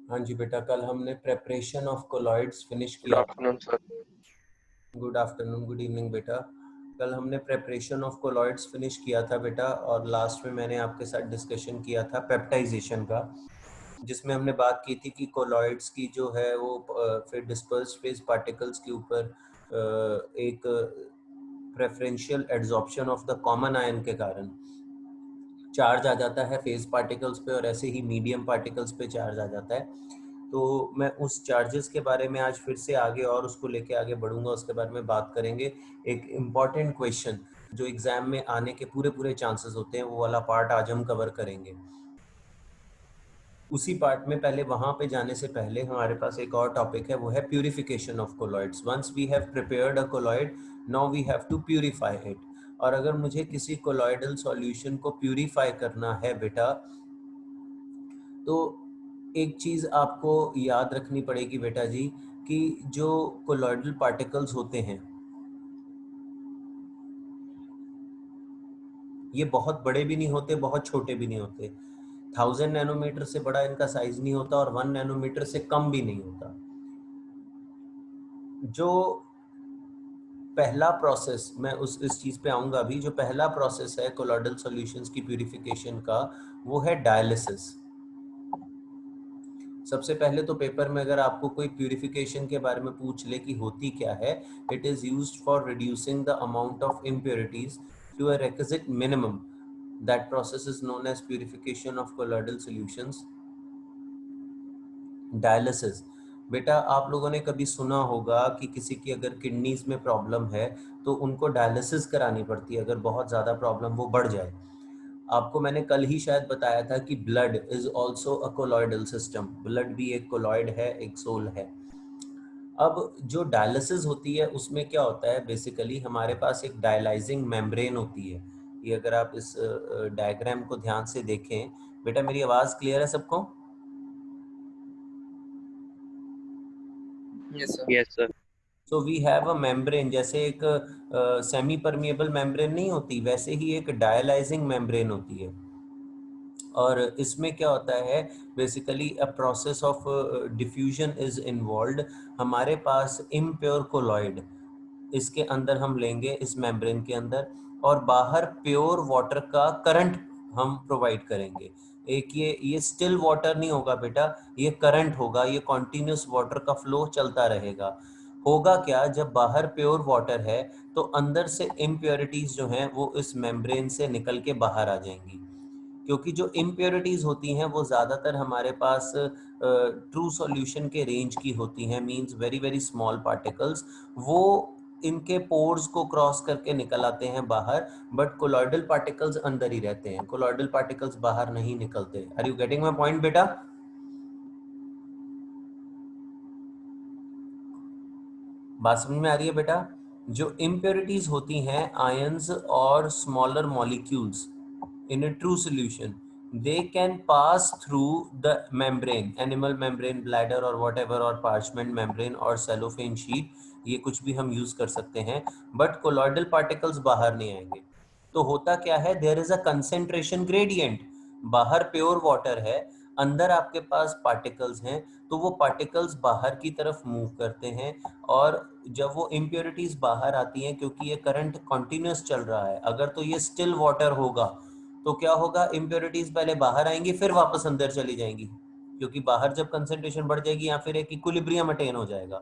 हाँ जी बेटा, कल हमने preparation of colloids finish good किया। Afternoon sir. Good afternoon, good evening बेटा। कल हमने प्रेपरेशन ऑफ कोलॉइड्स फिनिश किया था बेटा, और लास्ट में मैंने आपके साथ डिस्कशन किया था पेप्टाइजेशन का, जिसमें हमने बात की थी कि कोलॉइड्स की जो है वो फिर डिस्पर्स्ड फेज पार्टिकल्स के ऊपर एक preferential adsorption of the common ion के कारण चार्ज आ जाता है फेज पार्टिकल्स पे, और ऐसे ही मीडियम पार्टिकल्स पे चार्ज आ जाता है। तो मैं उस चार्जेस के बारे में आज फिर से आगे और उसको लेके आगे बढ़ूंगा, उसके बारे में बात करेंगे। एक इम्पॉर्टेंट क्वेश्चन जो एग्जाम में आने के पूरे पूरे चांसेस होते हैं, वो वाला पार्ट आज हम कवर करेंगे। उसी पार्ट में पहले वहां पे जाने से पहले हमारे पास एक और टॉपिक है, वो है purification of colloids. Once we have prepared a colloid, now we have to purify it. और अगर मुझे किसी कोलॉइडल सॉल्यूशन को प्यूरिफाई करना है बेटा, तो एक चीज आपको याद रखनी पड़ेगी बेटा जी, कि जो कोलॉइडल पार्टिकल्स होते हैं ये बहुत बड़े भी नहीं होते, बहुत छोटे भी नहीं होते। 1000 नैनोमीटर से बड़ा इनका साइज नहीं होता, और 1 नैनोमीटर से कम भी नहीं होता। जो पहला प्रोसेस, मैं इस चीज पे आऊंगा अभी, जो पहला प्रोसेस है कोलॉइडल सॉल्यूशंस की प्यूरिफिकेशन का, वो है डायलिसिस। सबसे पहले तो पेपर में अगर आपको कोई प्यूरिफिकेशन के बारे में पूछ ले कि होती क्या है, it is used for reducing the amount of impurities to a requisite minimum. That process is known as purification of colloidal solutions, dialysis. बेटा आप लोगों ने कभी सुना होगा कि किसी की अगर किडनीज में प्रॉब्लम है तो उनको डायलिसिस करानी पड़ती है, अगर बहुत ज़्यादा प्रॉब्लम वो बढ़ जाए। आपको मैंने कल ही शायद बताया था कि blood is also a colloidal system, blood भी एक कोलॉइड है, एक सोल है। अब जो डायलिसिस होती है उसमें क्या होता है, बेसिकली हमारे पास एक डायलाइजिंग मेम्ब्रेन होती है। ये अगर आप इस डायग्राम को ध्यान से देखें बेटा, मेरी आवाज़ क्लियर है सबको? Yes sir. Yes sir. So we have a membrane, जैसे एक सेमी परमिएबल मेम्ब्रेन नहीं होती, वैसे ही एक डायलाइजिंग मेम्ब्रेन होती है। और इसमें क्या होता है, basically a process of diffusion is involved. हमारे पास इम्प्योर कोलॉइड इसके अंदर हम लेंगे, इस मेम्ब्रेन के अंदर, और बाहर प्योर वाटर का करंट हम प्रोवाइड करेंगे। एक ये स्टिल वाटर नहीं होगा बेटा, ये करंट होगा, ये कॉन्टिन्यूस वाटर का फ्लो चलता रहेगा। होगा क्या, जब बाहर प्योर वाटर है तो अंदर से इम्प्योरिटीज जो हैं वो इस मेम्ब्रेन से निकल के बाहर आ जाएंगी। क्योंकि जो इम्प्योरिटीज होती हैं वो ज़्यादातर हमारे पास ट्रू सॉल्यूशन के रेंज की होती हैं, means very very small particles. वो इनके पोर्स को क्रॉस करके निकल आते हैं बाहर, बट कोलॉइडल पार्टिकल्स अंदर ही रहते हैं, कोलॉइडल पार्टिकल्स बाहर नहीं निकलते। Are you getting my point बेटा? बात समझ में आ रही है बेटा? जो इम्प्योरिटीज होती हैं, आयंस और smaller molecules in a true solution, they can pass through the membrane, animal membrane, bladder or whatever, or parchment membrane or cellophane sheet, ये कुछ भी हम यूज कर सकते हैं, बट कोलॉइडल पार्टिकल्स बाहर नहीं आएंगे। तो होता क्या है, there is a concentration gradient. बाहर प्योर वाटर है, अंदर आपके पास पार्टिकल्स हैं, तो वो पार्टिकल्स बाहर की तरफ मूव करते हैं। और जब वो इम्प्योरिटीज बाहर आती हैं, क्योंकि ये करंट कॉन्टिन्यूस चल रहा है, अगर तो ये स्टिल वाटर होगा तो क्या होगा, इम्प्योरिटीज पहले बाहर आएंगी फिर वापस अंदर चली जाएंगी, क्योंकि बाहर जब कंसेंट्रेशन बढ़ जाएगी या फिर एक इक्विलिब्रियम अटेन हो जाएगा।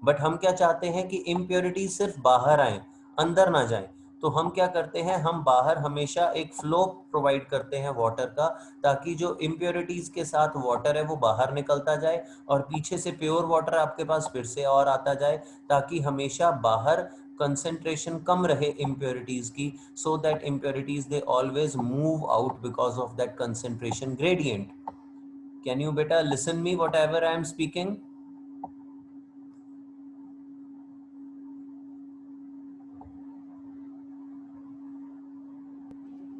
बट हम क्या चाहते हैं कि इम्प्योरिटीज सिर्फ बाहर आए, अंदर ना जाए। तो हम क्या करते हैं, हम बाहर हमेशा एक फ्लो प्रोवाइड करते हैं वाटर का, ताकि जो इम्प्योरिटीज के साथ वाटर है वो बाहर निकलता जाए, और पीछे से प्योर वाटर आपके पास फिर से और आता जाए, ताकि हमेशा बाहर कंसेंट्रेशन कम रहे इम्प्योरिटीज की, so that impurities they always move out because of that concentration gradient. Can you beta listen me whatever I am speaking?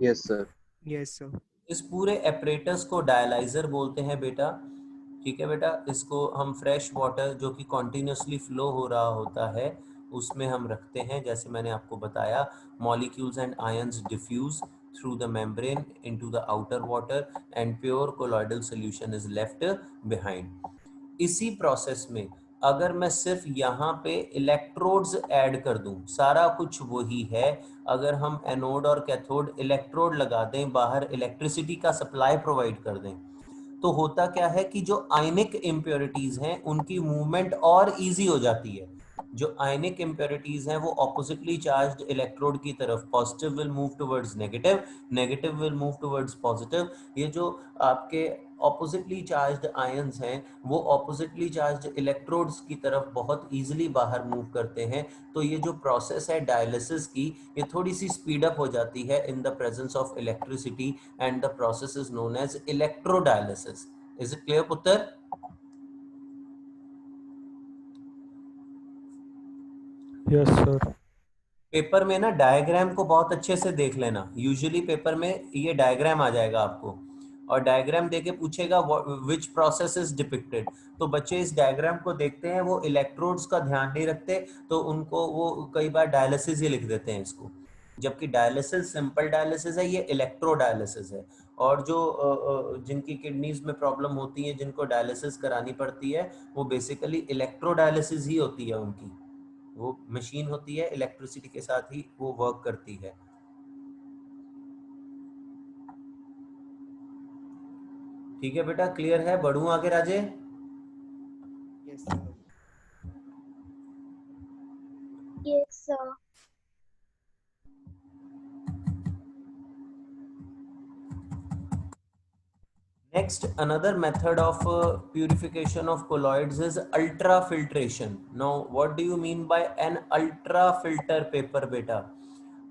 Yes sir. Yes sir. इस पूरे एपरेटस को डायलाइजर बोलते हैं बेटा। ठीक है बेटा, इसको हम फ्रेश वाटर जो कि कॉन्टिन्यूसली फ्लो हो रहा होता है उसमें हम रखते हैं, जैसे मैंने आपको बताया, molecules and ions diffuse, through the membrane into the outer water and pure colloidal solution is left behind. इसी प्रोसेस में अगर मैं सिर्फ यहाँ पे इलेक्ट्रोड्स ऐड कर दूं, सारा कुछ वही है। अगर हम एनोड और कैथोड इलेक्ट्रोड लगा दें, बाहर इलेक्ट्रिसिटी का सप्लाई प्रोवाइड कर दें, तो होता क्या है कि जो आयनिक इम्प्योरिटीज हैं उनकी मूवमेंट और इजी हो जाती है। जो आयनिक इम्प्योरिटीज हैं वो ऑपोजिटली चार्ज्ड इलेक्ट्रोड की तरफ, positive will move towards negative, negative will move towards positive. ये जो आपके ऑपोजिटली चार्ज्ड आयंस हैं वो ऑपोजिटली चार्ज्ड इलेक्ट्रोड्स की तरफ बहुत इजीली बाहर मूव करते हैं। तो ये जो प्रोसेस है डायलिसिस की, ये थोड़ी सी स्पीड अप हो जाती है in the presence of electricity, and the process is known as electrodialysis. Is it clear पुत्र? Yes sir. पेपर में ना डायग्राम को बहुत अच्छे से देख लेना। यूजुअली पेपर में ये डायग्राम आ जाएगा आपको, और डायग्राम देके पूछेगा विच प्रोसेस इज डिपिक्टेड। तो बच्चे इस डायग्राम को देखते हैं, वो इलेक्ट्रोड्स का ध्यान नहीं रखते, तो उनको वो कई बार डायलिसिस ही लिख देते हैं इसको। जबकि डायलिसिस सिंपल डायलिसिस है, ये इलेक्ट्रोडायलिसिस है। और जो जिनकी किडनीज में प्रॉब्लम होती है, जिनको डायलिसिस करानी पड़ती है, वो बेसिकली इलेक्ट्रोडायलिसिस ही होती है उनकी। वो मशीन होती है, इलेक्ट्रिसिटी के साथ ही वो वर्क करती है। ठीक है बेटा, क्लियर है? बढ़ू आगे Raje? Yes sir. Yes, sir. Next, another method of purification of colloids is ultrafiltration. Now, what do you mean by an ultrafilter paper बेटा?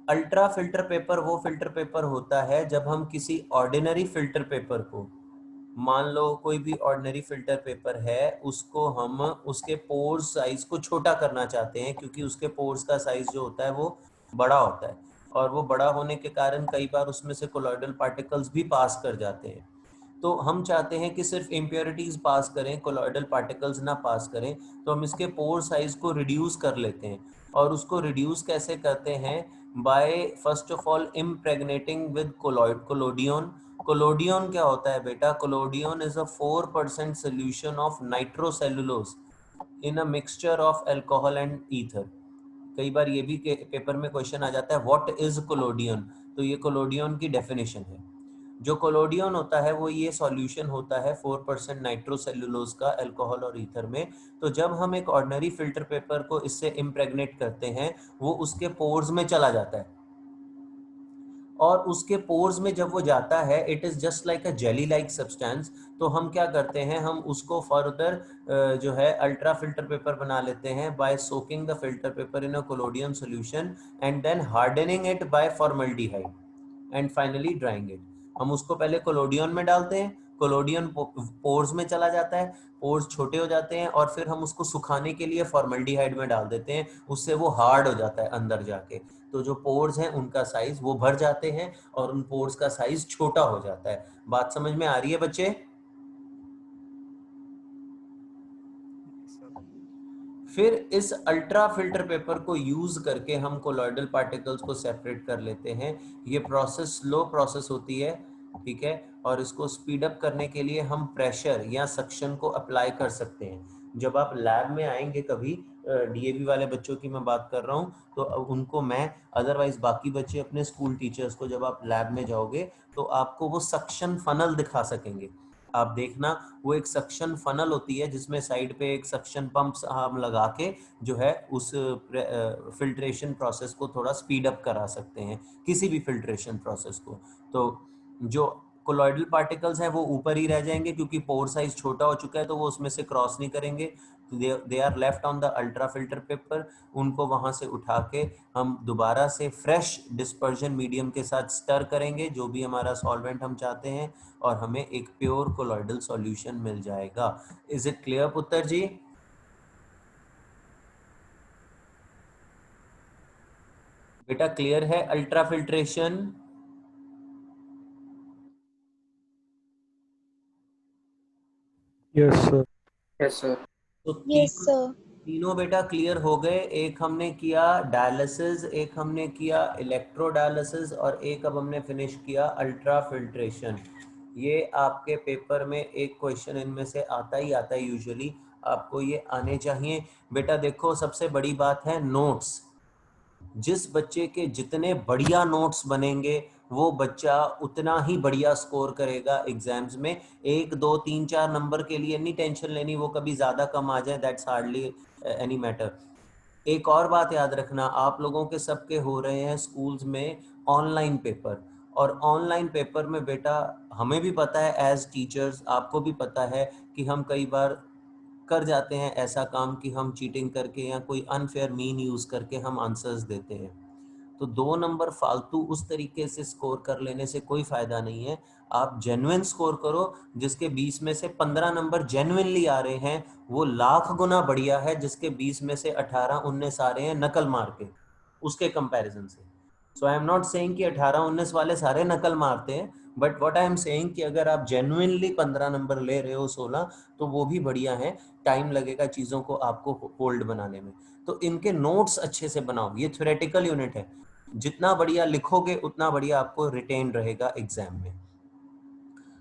अल्ट्रा फिल्टर पेपर वो फिल्टर पेपर होता है जब हम किसी ऑर्डिनरी फिल्टर पेपर को, मान लो कोई भी ऑर्डिनरी फिल्टर पेपर है, उसको हम उसके पोर्स साइज को छोटा करना चाहते हैं, क्योंकि उसके पोर्स का साइज जो होता है वो बड़ा होता है, और वो बड़ा होने के कारण कई बार उसमें से कोलॉइडल पार्टिकल्स भी पास कर जाते हैं। तो हम चाहते हैं कि सिर्फ इम्प्योरिटीज पास करें, कोलॉइडल पार्टिकल्स ना पास करें, तो हम इसके पोर साइज को रिड्यूस कर लेते हैं। और उसको रिड्यूस कैसे करते हैं? By first of all impregnating with collodion. Collodion क्या होता है बेटा? Collodion is a 4% solution of nitrocellulose in a mixture of alcohol and ether. कई बार ये भी पेपर में क्वेश्चन आ जाता है, व्हाट इज कोलोडियन? तो ये कोलोडियन की डेफिनेशन है। जो कोलोडियन होता है वो ये सॉल्यूशन होता है 4% नाइट्रोसेल्युलोज का अल्कोहल और ईथर में। तो जब हम एक ऑर्डिनरी फिल्टर पेपर को इससे इम्प्रेग्नेट करते हैं, वो उसके पोर्स में चला जाता है, और उसके पोर्स में जब वो जाता है, it is just like a jelly like substance. तो हम क्या करते हैं, हम उसको फर्दर जो है अल्ट्रा फिल्टर पेपर बना लेते हैं by soaking the filter paper in a collodion solution and then hardening it by formaldehyde and finally drying it. हम उसको पहले कोलोडियन में डालते हैं, कोलोडियन पोर्स में चला जाता है, पोर्स छोटे हो जाते हैं, और फिर हम उसको सुखाने के लिए फॉर्मल्डिहाइड में डाल देते हैं, उससे वो हार्ड हो जाता है अंदर जाके। तो जो पोर्स हैं उनका साइज वो भर जाते हैं, और उन पोर्स का साइज छोटा हो जाता है। बात समझ में आ रही है बच्चे? फिर इस अल्ट्रा फिल्टर पेपर को यूज करके हम कोलॉइडल पार्टिकल्स को सेपरेट कर लेते हैं। ये प्रोसेस स्लो प्रोसेस होती है, ठीक है, और इसको स्पीड अप करने के लिए हम प्रेशर या सक्शन को अप्लाई कर सकते हैं। जब आप लैब में आएंगे कभी, डीएवी वाले बच्चों की मैं बात कर रहा हूँ, तो उनको मैं, अदरवाइज बाकी बच्चे अपने स्कूल टीचर्स को, जब आप लैब में जाओगे तो आपको वो सक्शन फनल दिखा सकेंगे। आप देखना, वो एक सक्शन फनल होती है जिसमें साइड पे एक सक्शन पंप हम लगा के जो है उस फिल्ट्रेशन प्रोसेस को थोड़ा स्पीड अप करा सकते हैं, किसी भी फिल्ट्रेशन प्रोसेस को। तो जो कोलॉइडल पार्टिकल्स हैं वो ऊपर ही रह जाएंगे, क्योंकि पोर साइज छोटा हो चुका है, तो वो उसमें से क्रॉस नहीं करेंगे। They are left on the ultra filter paper. उनको वहां से उठा के हम दोबारा से फ्रेश डिस्पर्जन मीडियम के साथ स्टर करेंगे, जो भी हमारा सॉल्वेंट हम चाहते हैं, और हमें एक प्योर कोलॉइडल सॉल्यूशन मिल जाएगा। इज इट क्लियर पुत्र जी? बेटा क्लियर है ultra filtration? Yes sir. Yes sir. तो Yes, sir. तीनों बेटा क्लियर हो गए। एक हमने किया डायलिसिस, एक हमने किया इलेक्ट्रोडायलिसिस और एक अब हमने फिनिश किया अल्ट्रा फिल्ट्रेशन। ये आपके पेपर में एक क्वेश्चन इनमें से आता ही आता है, यूजुअली आपको ये आने चाहिए। बेटा देखो सबसे बड़ी बात है नोट्स। जिस बच्चे के जितने बढ़िया नोट्स बनेंगे वो बच्चा उतना ही बढ़िया स्कोर करेगा एग्जाम्स में। 1 2 3 4 नंबर के लिए नहीं टेंशन लेनी, वो कभी ज्यादा कम आ जाए, दैट्स हार्डली एनी मैटर। एक और बात याद रखना, आप लोगों के सबके हो रहे हैं स्कूल्स में ऑनलाइन पेपर, और ऑनलाइन पेपर में बेटा हमें भी पता है एज टीचर्स, आपको भी पता है कि हम कई बार कर जाते हैं ऐसा काम कि हम चीटिंग करके या कोई अनफेयर मीन यूज करके हम आंसर्स देते हैं। तो 2 नंबर फालतू उस तरीके से स्कोर कर लेने से कोई फायदा नहीं है। आप जेन्युइन स्कोर करो, जिसके 20 में से 15 नंबर जेन्युइनली आ रहे हैं वो लाख गुना बढ़िया है जिसके 20 में से 18 19 आ रहे हैं नकल मार के, उसके कंपैरिजन से। सो आई एम नॉट सेइंग कि 18 19 वाले सारे नकल मारते हैं, but what I am saying कि अगर आप जेन्युइनली 15 नंबर ले रहे हो 16, तो वो भी बढ़िया है। टाइम लगेगा चीज़ों को आपको होल्ड बनाने में। तो इनके नोट्स अच्छे से बनाओ, ये थ्योरेटिकल यूनिट है, जितना बढ़िया लिखोगे उतना बढ़िया आपको रिटेन रहेगा एग्जाम में।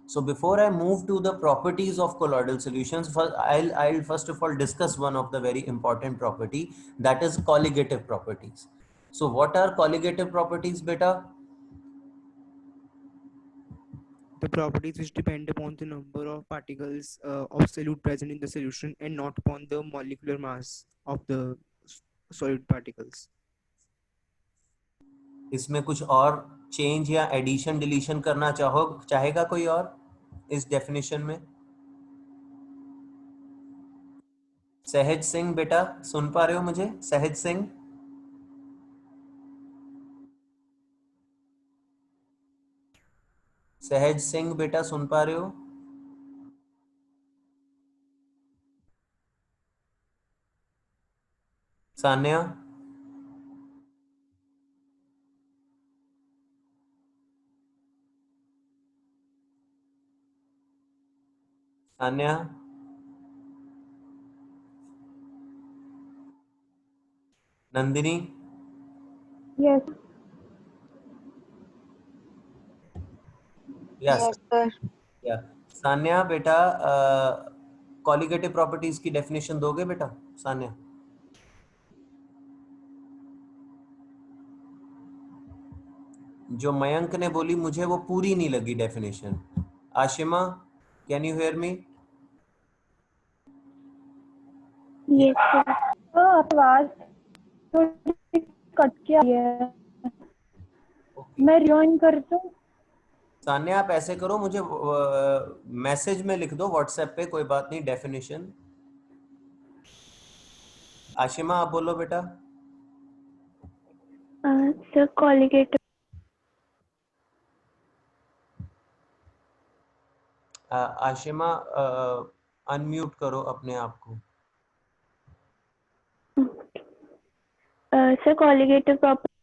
So before I move to the properties of colloidal solutions, I'll first of all discuss one of the very important property, that is colligative properties. So what are colligative properties, beta? The properties which depend upon the number of particles of solute present in the solution and not upon the molecular mass of the solid particles. इसमें कुछ और change या addition deletion करना चाहेगा कोई और इस definition में? सहज सिंह बेटा, सुन पा रहे हो मुझे? सहज सिंह, सहज सिंह बेटा सुन पा रहे हो? Sanya, Sanya, Nandini, Yes. Yes Yes, sir. या सान्या बेटा, कॉलिगेटिव प्रॉपर्टीज की डेफिनेशन दोगे बेटा सान्या? जो मयंक ने बोली मुझे वो पूरी नहीं लगी definition. Ashima, can you hear me? Yes, sir. आवाज थोड़ी कट के आई है, मैं ज्वाइन करता हूँ। सान्या आप ऐसे करो, मुझे मैसेज में लिख दो व्हाट्सएप पे, कोई बात नहीं डेफिनेशन। आशिमा आप बोलो बेटा। सर कॉलिगेटिव आशिमा अनम्यूट करो अपने आप को। सर कॉलिगेटिव प्रॉपर्टी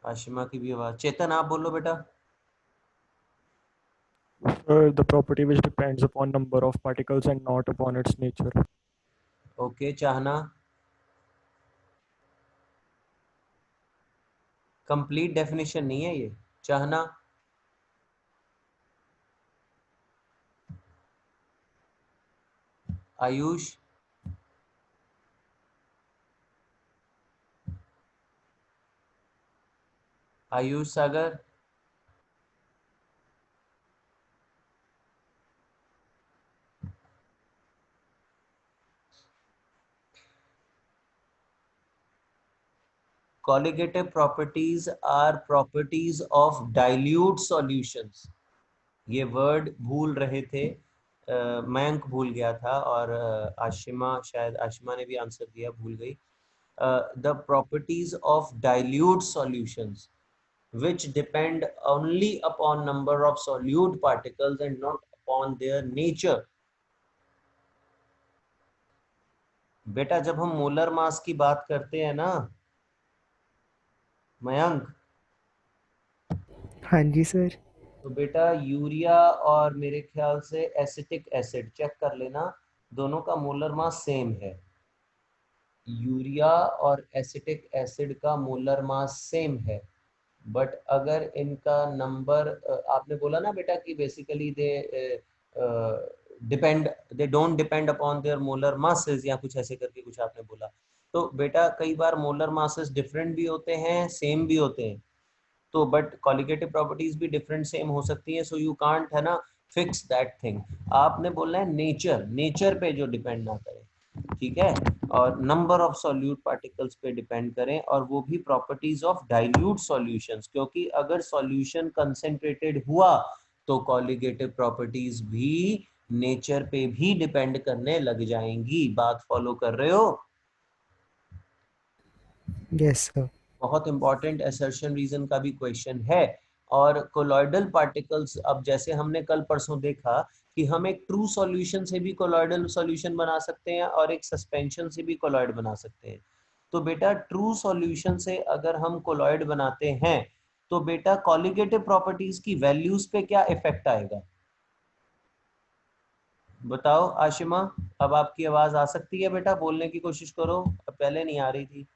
आशिमा की भी आवाज। चेतन आप बोलो बेटा। The property which depends upon number of particles and not upon its nature. Okay, चाहना? कंप्लीट डेफिनेशन नहीं है ये, चाहना? आयुष? आयुष सागर? Colligative properties are properties of dilute solutions. ये वर्ड भूल रहे थे, मयंक भूल गया था और आशिमा, शायद आशिमा ने भी आंसर दिया, भूल गई। The properties of dilute solutions, which depend only upon number of solute particles and not upon their nature. बेटा जब हम मोलर मास की बात करते हैं ना मयंक, हाँ जी सर। तो बेटा यूरिया और मेरे ख्याल से एसिटिक एसिड चेक कर लेना, दोनों का मोलर मास सेम है। यूरिया और एसिटिक एसिड का मोलर मास सेम है, बट अगर इनका नंबर, आपने बोला ना बेटा कि basically they don't depend upon their molar masses या कुछ ऐसे करके कुछ आपने बोला, तो बेटा कई बार मोलर मासेस डिफरेंट भी होते हैं, सेम भी होते हैं, तो बट कॉलिगेटिव प्रॉपर्टीज भी डिफरेंट सेम हो सकती है, सो यू कांट है ना फिक्स दैट थिंग। आपने बोलना है नेचर, नेचर पे जो डिपेंड ना करे, ठीक है, और नंबर ऑफ सॉल्यूट पार्टिकल्स पे डिपेंड करें, और वो भी प्रॉपर्टीज ऑफ डाइल्यूट सॉल्यूशंस, क्योंकि अगर सॉल्यूशन कंसेंट्रेटेड हुआ तो कॉलिगेटिव प्रॉपर्टीज भी नेचर पे भी डिपेंड करने लग जाएंगी। बात फॉलो कर रहे हो? Yes sir. बहुत इंपॉर्टेंट असर्शन रीजन का भी क्वेश्चन है। और कोलॉइडल पार्टिकल्स, अब जैसे हमने कल परसों देखा कि हम एक ट्रू सॉल्यूशन से भी कोलॉइडल सॉल्यूशन बना सकते हैं और एक सस्पेंशन से भी कोलॉइड बना सकते हैं। तो बेटा ट्रू सॉल्यूशन से अगर हम कोलॉइड बनाते हैं तो बेटा कॉलिगेटिव प्रॉपर्टीज की वैल्यूज पे क्या इफेक्ट आएगा? बताओ आशिमा, अब आपकी आवाज आ सकती है बेटा, बोलने की कोशिश करो, अब पहले नहीं आ रही थी।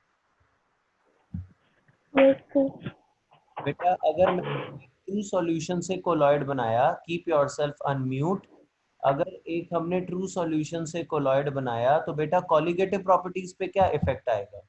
yes sir. बेटा अगर मैं ट्रू सॉल्यूशन से कोलॉइड बनाया, कीप योरसेल्फ अनम्यूट, अगर एक हमने ट्रू सॉल्यूशन से कोलॉइड बनाया तो बेटा कॉलिगेटिव प्रॉपर्टीज पे क्या इफेक्ट आएगा?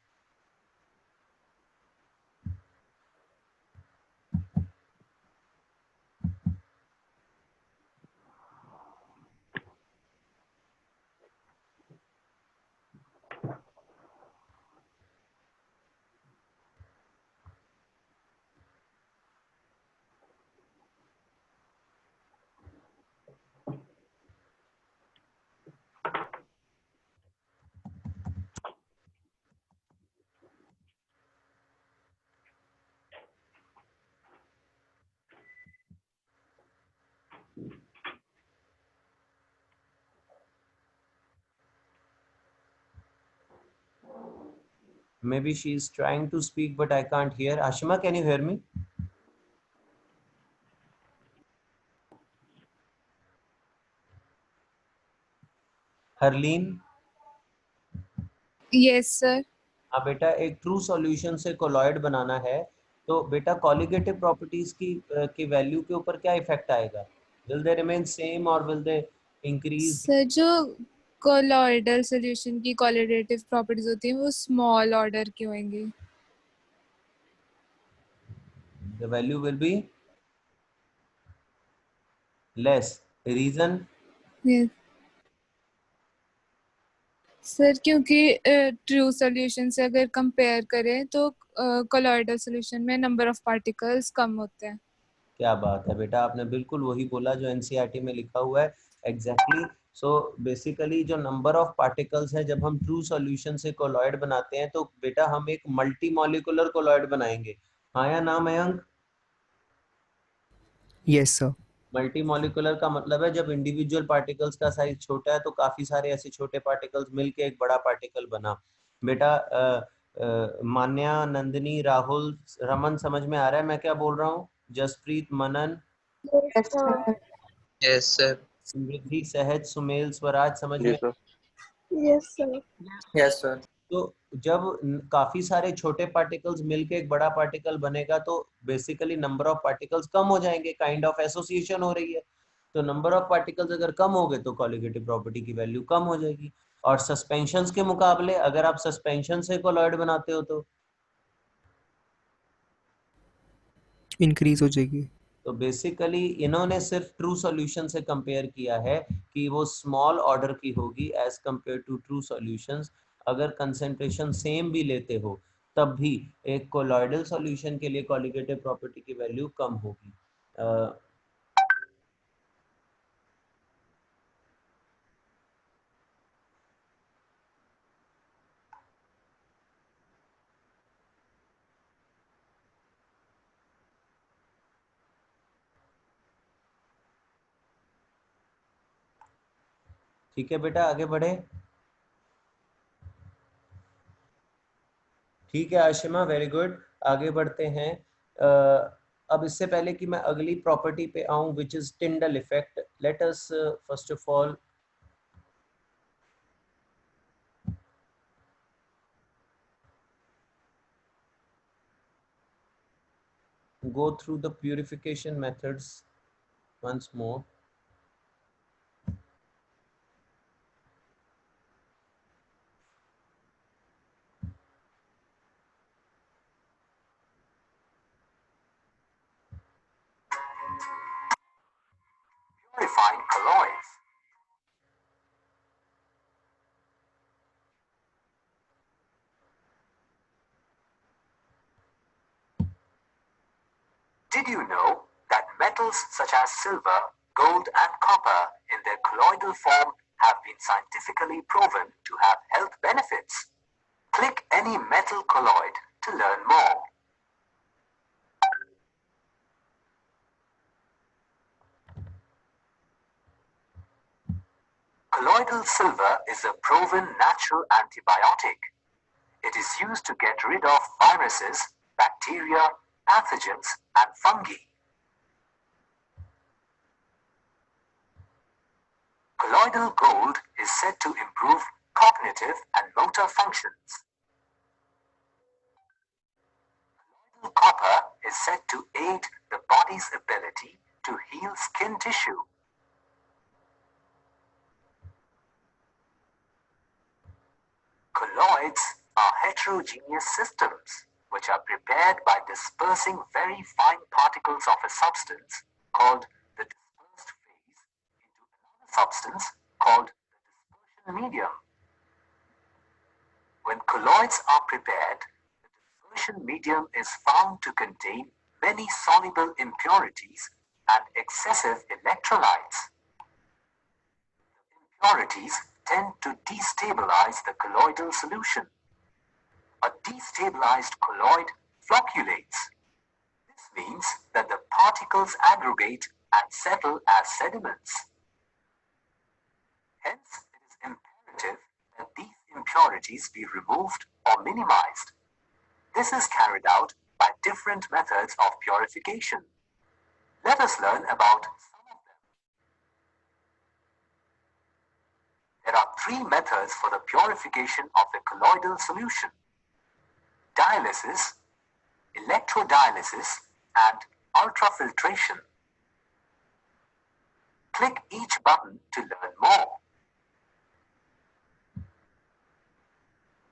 Maybe she is trying to speak but I can't hear. Ashima, can you hear me? Harleen? Yes sir. हाँ बेटा, एक ट्रू सॉल्यूशन से कोलॉइड बनाना है तो बेटा कॉलिगेटिव प्रॉपर्टीज की वैल्यू के ऊपर क्या इफेक्ट आएगा? विल दे रिमेन सेम और विल दे इंक्रीज? सर जो कोलॉइडल सॉल्यूशन की कोलिडेटिव प्रॉपर्टीज होती हैं वो स्मॉल ऑर्डर की होंगी। The value will be less. Reason? Yes. Sir क्योंकि ट्रू सॉल्यूशन से अगर कंपेयर करें तो कोलॉइडल सॉल्यूशन में नंबर ऑफ पार्टिकल्स कम होते हैं। क्या बात है बेटा, आपने बिल्कुल वही बोला जो एनसीईआरटी में लिखा हुआ है, एग्जैक्टली। सो बेसिकली जो नंबर ऑफ पार्टिकल्स है, जब हम ट्रू सॉल्यूशन से कोलॉइड बनाते हैं तो बेटा हम एक मल्टी मॉलिक्यूलर कोलॉइड बनाएंगे, हाँ या ना Mayank? Yes sir. Multi molecular का मतलब है जब इंडिविजुअल पार्टिकल्स का साइज छोटा है तो काफी सारे ऐसे छोटे पार्टिकल्स मिलके एक बड़ा पार्टिकल बना। बेटा मान्या, नंदिनी, राहुल, रमन, समझ में आ रहा है मैं क्या बोल रहा हूँ? जसप्रीत, मनन, Yes sir. Yes, sir. समृद्धि, सहज, सुमेल, स्वराज, समझ में? Yes, sir. Yes sir. Yes, sir. तो जब काफी सारे छोटे पार्टिकल्स मिलके एक बड़ा पार्टिकल बनेगा तो बेसिकली नंबर ऑफ पार्टिकल्स कम हो जाएंगे, काइंड ऑफ एसोसिएशन हो रही है। तो नंबर ऑफ पार्टिकल्स अगर कम हो गए तो कॉलिगेटिव प्रॉपर्टी की वैल्यू कम हो जाएगी। और सस्पेंशंस के मुकाबले अगर आप सस्पेंशन से कोलॉइड बनाते हो इंक्रीज हो जाएगी। तो बेसिकली इन्होंने सिर्फ ट्रू सॉल्यूशन से कंपेयर किया है कि वो स्मॉल ऑर्डर की होगी as compared to true solutions. अगर कंसेंट्रेशन सेम भी लेते हो तब भी एक कोलॉइडल सॉल्यूशन के लिए कॉलिगेटिव प्रॉपर्टी की वैल्यू कम होगी। ठीक है बेटा, आगे बढ़े। ठीक है आशिमा, वेरी गुड। आगे बढ़ते हैं। अब इससे पहले कि मैं अगली प्रॉपर्टी पे आऊं, which is Tyndall effect, let us first of all go through the purification methods once more. Purified colloids. Did you know that metals such as silver, gold, and copper in their colloidal form have been scientifically proven to have health benefits? Click any metal colloid to learn more. Colloidal silver is a proven natural antibiotic. It is used to get rid of viruses, bacteria, pathogens, and fungi. Colloidal gold is said to improve cognitive and motor functions. Colloidal copper is said to aid the body's ability to heal skin tissue. Colloids are heterogeneous systems which are prepared by dispersing very fine particles of a substance called the dispersed phase into another substance called the dispersion medium. When colloids are prepared, the dispersion medium is found to contain many soluble impurities and excessive electrolytes. The impurities tend to destabilize the colloidal solution. A destabilized colloid flocculates. This means that the particles aggregate and settle as sediments. Hence, it is imperative that these impurities be removed or minimized. This is carried out by different methods of purification. Let us learn about some of them. There are three methods for the purification of a colloidal solution: dialysis, electrodialysis, and ultrafiltration. Click each button to learn more.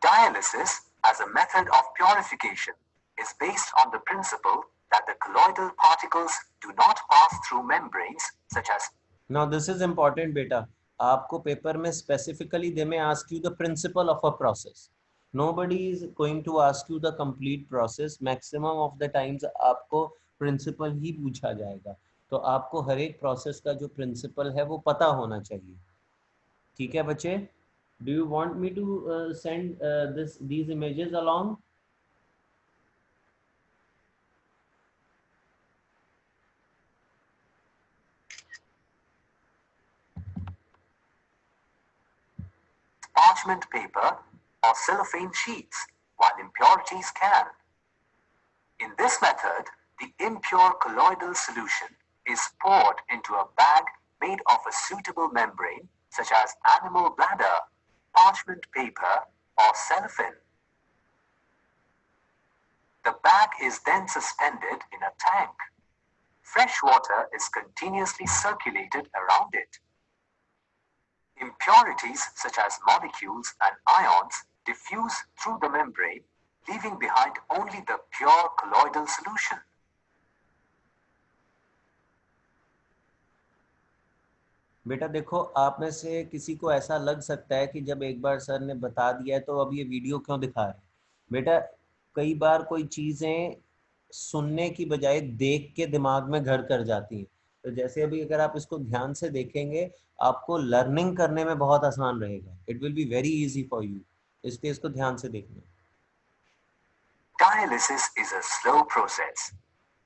Dialysis, as a method of purification, is based on the principle that the colloidal particles do not pass through membranes such as. Now this is important beta. आपको paper में specifically they may ask you the principle of a process. Nobody is going to ask you the complete process. Maximum of the times आपको principle ही पूछा जाएगा. तो आपको हर एक process का जो principle है वो पता होना चाहिए. ठीक है बच्चे? Do you want me to send these images along? Parchment paper or cellophane sheets, while impurities can. In this method, the impure colloidal solution is poured into a bag made of a suitable membrane such as animal bladder, parchment paper, or cellophane. The bag is then suspended in a tank. Fresh water is continuously circulated around it. Impurities such as molecules and ions diffuse through the membrane, leaving behind only the pure colloidal solution. बेटा देखो, आप में से किसी को ऐसा लग सकता है कि जब एक बार सर ने बता दिया है तो अब ये वीडियो क्यों दिखा रहे हैं। बेटा कई बार कोई चीज़ें सुनने की बजाय देख के दिमाग में घर कर जाती हैं, तो जैसे अभी अगर आप इसको ध्यान से देखेंगे आपको लर्निंग करने में बहुत आसान रहेगा. It will be very easy for you, इसलिए इसको ध्यान से देखना. Dialysis is a slow process.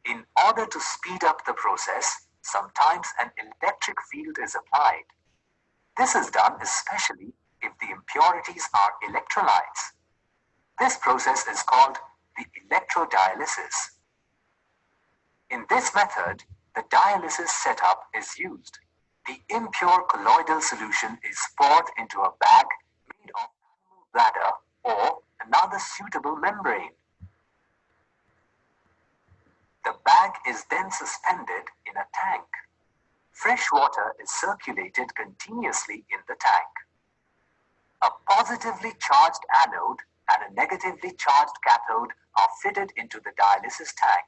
In order to speed up the process, sometimes an electric field is applied. This is done especially if the impurities are electrolytes. This process is called the electrodialysis. In this method, the dialysis setup is used. The impure colloidal solution is poured into a bag made of animal bladder or another suitable membrane. The bag is then suspended in a tank. Fresh water is circulated continuously in the tank. A positively charged anode and a negatively charged cathode are fitted into the dialysis tank.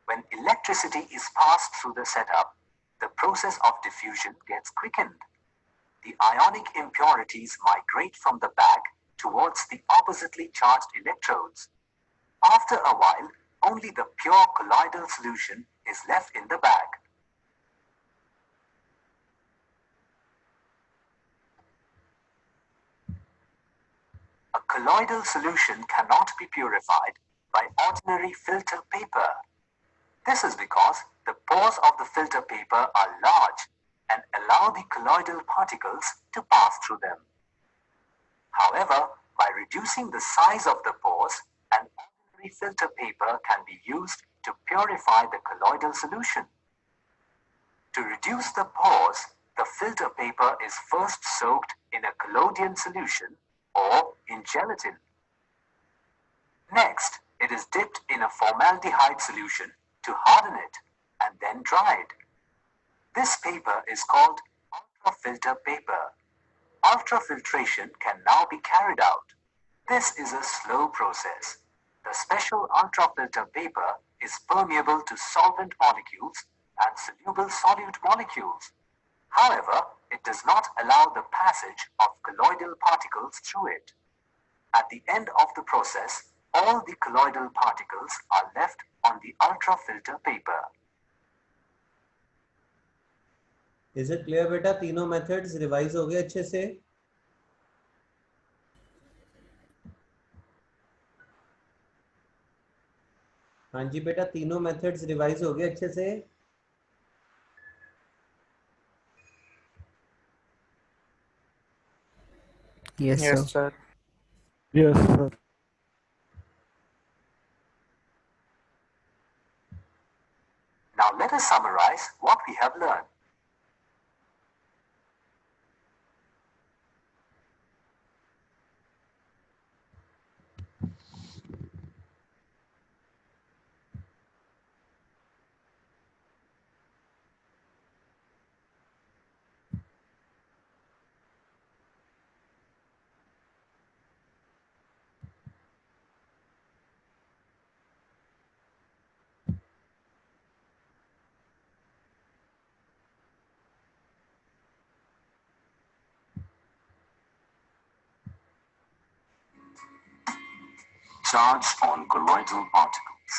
When electricity is passed through the setup, the process of diffusion gets quickened. The ionic impurities migrate from the bag towards the oppositely charged electrodes. After a while, only the pure colloidal solution is left in the bag. A colloidal solution cannot be purified by ordinary filter paper. This is because the pores of the filter paper are large and allow the colloidal particles to pass through them. However, by reducing the size of the pores, an ordinary filter paper can be used to purify the colloidal solution. To reduce the pores, the filter paper is first soaked in a collodion solution or in gelatin. Next, it is dipped in a formaldehyde solution to harden it and then dried. This paper is called ultrafilter paper. Ultrafiltration can now be carried out. This is a slow process. The special ultrafilter paper is permeable to solvent molecules and soluble solute molecules. However, it does not allow the passage of colloidal particles through it. At the end of the process, all the colloidal particles are left on the ultrafilter paper. Is it clear बेटा? तीनों methods revise हो गए अच्छे से? हाँ जी बेटा, तीनों methods revise हो गए अच्छे से? Yes, sir. Yes, sir. Yes, sir. Now let us summarize what we have learned. Charge on colloidal particles.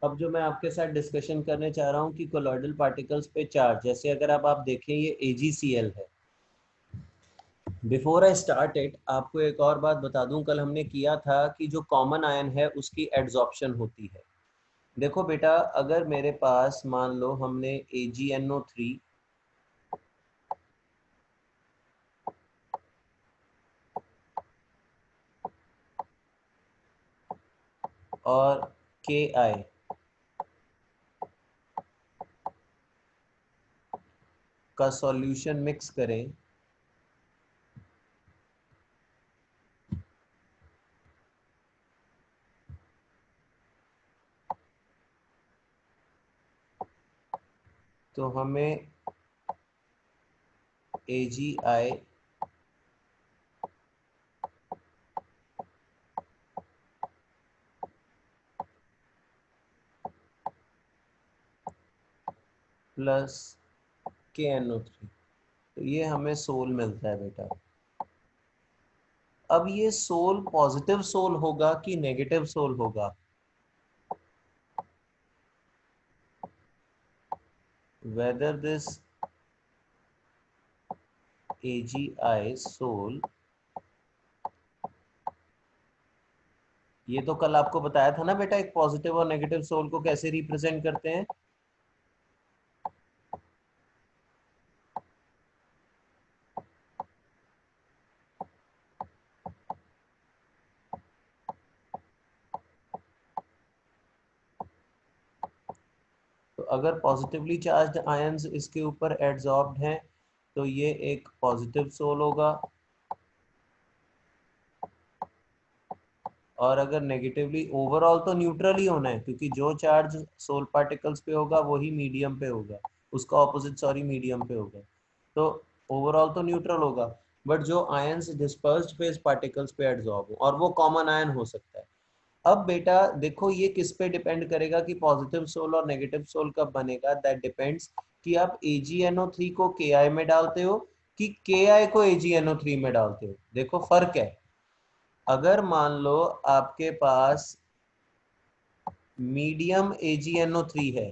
अब जो मैं आपके साथ डिस्कशन करने चाह रहा हूँ कि कोलॉइडल पार्टिकल्स पे चार्ज, जैसे अगर आप देखें ये AgCl है। बिफोर आई स्टार्ट इट, आपको एक और बात बता दूं, कल हमने किया था कि जो कॉमन आयन है उसकी एड्सॉर्प्शन होती है। देखो बेटा, अगर मेरे पास मान लो हमने AgNO3 और Ki का सॉल्यूशन मिक्स करें तो हमें AgI प्लस KNO3, तो ये हमें सोल मिलता है बेटा। अब ये सोल पॉजिटिव सोल होगा कि नेगेटिव सोल होगा? Whether this AgI सोल, ये तो कल आपको बताया था ना बेटा, एक पॉजिटिव और नेगेटिव सोल को कैसे रिप्रेजेंट करते हैं। अगर पॉजिटिवली चार्ज्ड आयंस इसके ऊपर एडजॉर्ब्ड हैं तो ये एक पॉजिटिव सोल होगा, और अगर नेगेटिवली, ओवरऑल तो न्यूट्रल ही होना है क्योंकि जो चार्ज सोल पार्टिकल्स पे होगा वही मीडियम पे होगा, उसका ऑपोजिट सॉरी मीडियम पे होगा, तो ओवरऑल तो न्यूट्रल होगा, बट जो आयंस डिस्पर्स्ड फेज पार्टिकल्स पे एडजॉर्ब हो, और वो कॉमन आयन हो सकता है। अब बेटा देखो ये किस पे डिपेंड करेगा कि पॉजिटिव सोल और नेगेटिव सोल कब बनेगा, दैट डिपेंड्स कि आप AgNO3 को Ki में डालते हो कि Ki को AgNO3 में डालते हो। देखो फर्क है, अगर मान लो आपके पास मीडियम AgNO3 है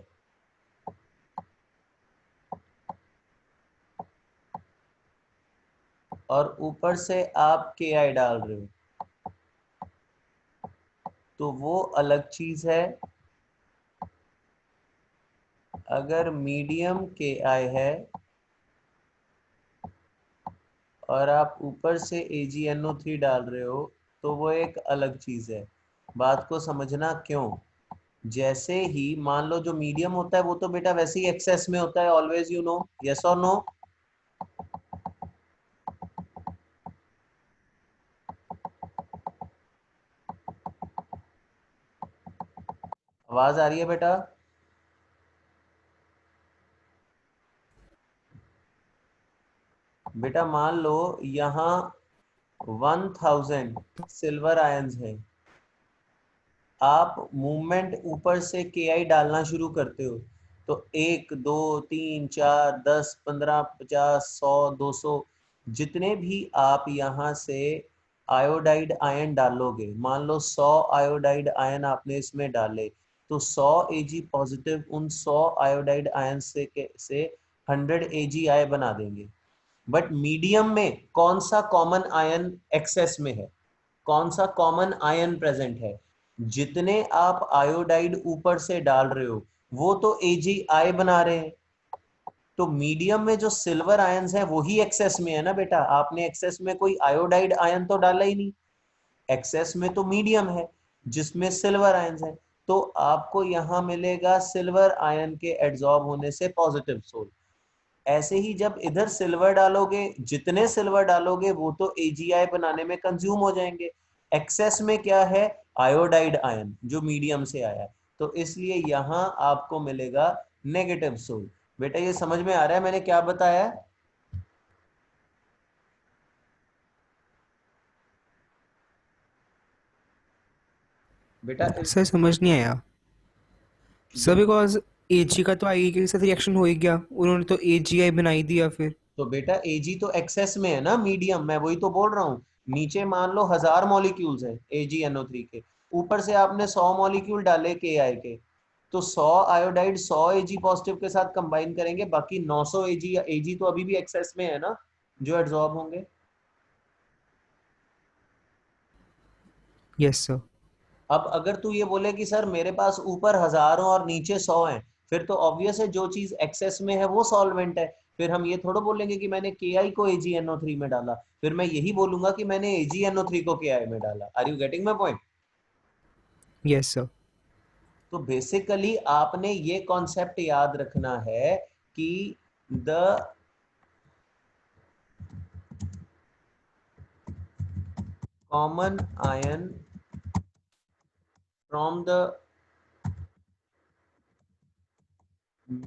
और ऊपर से आप Ki डाल रहे हो तो वो अलग चीज है। अगर मीडियम Ki है और आप ऊपर से AgNO3 डाल रहे हो तो वो एक अलग चीज है। बात को समझना क्यों, जैसे ही मान लो जो मीडियम होता है वो तो बेटा वैसे ही एक्सेस में होता है ऑलवेज, यू नो, यस और नो। आवाज आ रही है बेटा? बेटा मान लो यहाँ 1000 सिल्वर आयंस है, आप मूवमेंट ऊपर से Ki डालना शुरू करते हो तो 1 2 3 4 10 15 50 100 200 जितने भी आप यहाँ से आयोडाइड आयन डालोगे, मान लो 100 आयोडाइड आयन आपने इसमें डाले तो 100 Ag पॉजिटिव उन 100 आयोडाइड आयन से 100 AgI बना देंगे। बट मीडियम में कौन सा कॉमन आयन एक्सेस में है, कौन सा कॉमन आयन प्रेजेंट है, जितने आप आयोडाइड ऊपर से डाल रहे हो वो तो AgI बना रहे हैं, तो मीडियम में जो सिल्वर आयंस है वही एक्सेस में है ना बेटा। आपने एक्सेस में कोई आयोडाइड आयन तो डाला ही नहीं, एक्सेस में तो मीडियम है जिसमें सिल्वर आयंस है, तो आपको यहां मिलेगा सिल्वर आयन के एड्सॉर्ब होने से पॉजिटिव सोल। ऐसे ही जब इधर सिल्वर डालोगे, जितने सिल्वर डालोगे वो तो AgI बनाने में कंज्यूम हो जाएंगे, एक्सेस में क्या है, आयोडाइड आयन जो मीडियम से आया है, तो इसलिए यहां आपको मिलेगा नेगेटिव सोल। बेटा ये समझ में आ रहा है मैंने क्या बताया? बेटा सर समझ नहीं आया सर, बिकॉज Ag का तो Ig के साथ रिएक्शन हो ही गया, उन्होंने तो AgI बना ही दिया फिर। तो बेटा Ag तो एक्सेस में है ना मीडियम, मैं वही तो बोल रहा हूँ। नीचे मान लो 1000 मॉलिक्यूल्स हैं AgNO3 के, ऊपर से आपने 100 मॉलिक्यूल डाले Ki के, तो 100 आयोडाइड 100 Ag पॉजिटिव के साथ कंबाइन करेंगे, बाकी 900 Ag तो अभी भी एक्सेस में है ना जो एड्सॉर्ब होंगे। Yes sir. अब अगर तू ये बोले कि सर मेरे पास ऊपर 1000 और नीचे 100 हैं, फिर तो ऑब्वियस है जो चीज एक्सेस में है वो सॉल्वेंट है, फिर हम ये थोड़ा बोलेंगे कि मैंने Ki को AgNO3 में डाला, फिर मैं यही बोलूंगा कि मैंने AgNO3 को Ki में डाला। Are you getting my point? Yes sir. तो बेसिकली आपने ये कॉन्सेप्ट याद रखना है कि the common ion from the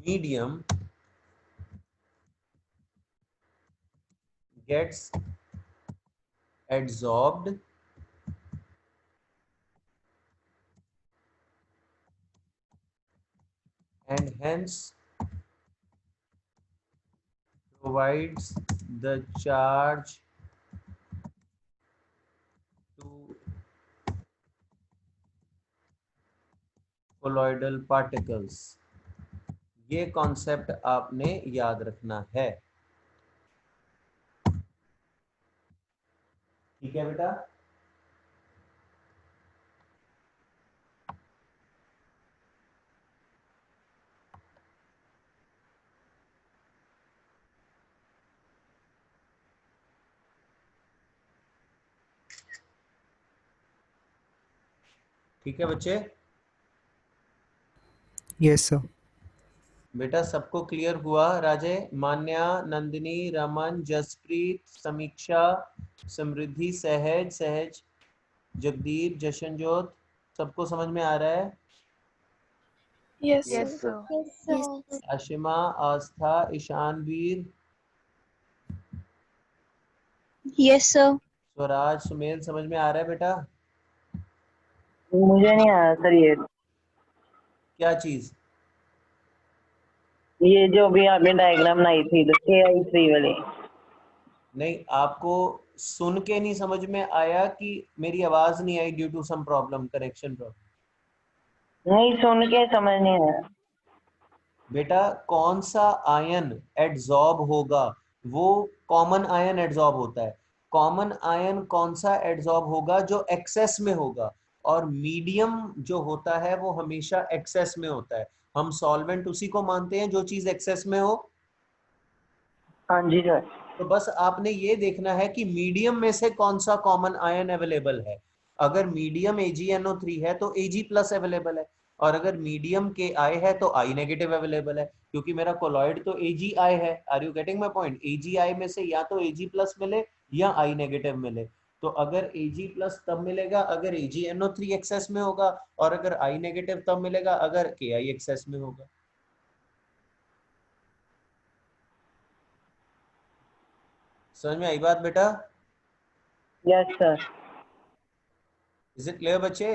medium gets adsorbed and hence provides the charge to colloidal particles। ये कॉन्सेप्ट आपने याद रखना है, ठीक है बेटा? ठीक है बच्चे? Yes sir. बेटा सबको क्लियर हुआ? राजे, मान्या, नंदिनी, रमन, जसप्रीत, समीक्षा, समृद्धि, सहज, जगदीप, जशनजोत, सबको समझ में आ रहा है? Yes, Yes, sir. sir. Yes, sir. Ashima, Aastha, Ishanveer, yes sir. Swaraj, Sumel, समझ में आ रहा है बेटा? मुझे नहीं आया सर क्या चीज? ये जो भी आपने डायग्राम बनाई थी AI3 वाली। नहीं, आपको सुन के नहीं समझ में आया कि मेरी आवाज नहीं आई due to some problem, connection problem? नहीं, सुन के समझ नहीं आया। बेटा कौन सा आयन एडजॉर्ब होगा? वो कॉमन आयन एडजॉर्ब होता है। कॉमन आयन कौन सा एडजॉर्ब होगा? जो एक्सेस में होगा। और मीडियम जो होता है वो हमेशा एक्सेस में होता है। हम सॉल्वेंट उसी को मानते हैं जो चीज एक्सेस में हो। हाँ जी सर। तो बस आपने ये देखना है कि मीडियम में से कौन सा कॉमन आयन अवेलेबल है। अगर मीडियम AgNO3 है तो Ag+ अवेलेबल है, और अगर मीडियम Ki है तो I नेगेटिव अवेलेबल है, क्योंकि मेरा कोलॉइड तो Agi है। Are you getting my point? Agi में से या तो Ag+ मिले या I नेगेटिव मिले। तो अगर Ag+ तब मिलेगा अगर AgNO3 एक्सेस में होगा, और अगर I नेगेटिव तब मिलेगा अगर Ki एक्सेस में होगा। समझ में आई बात बेटा? Yes sir. Is it clear बच्चे?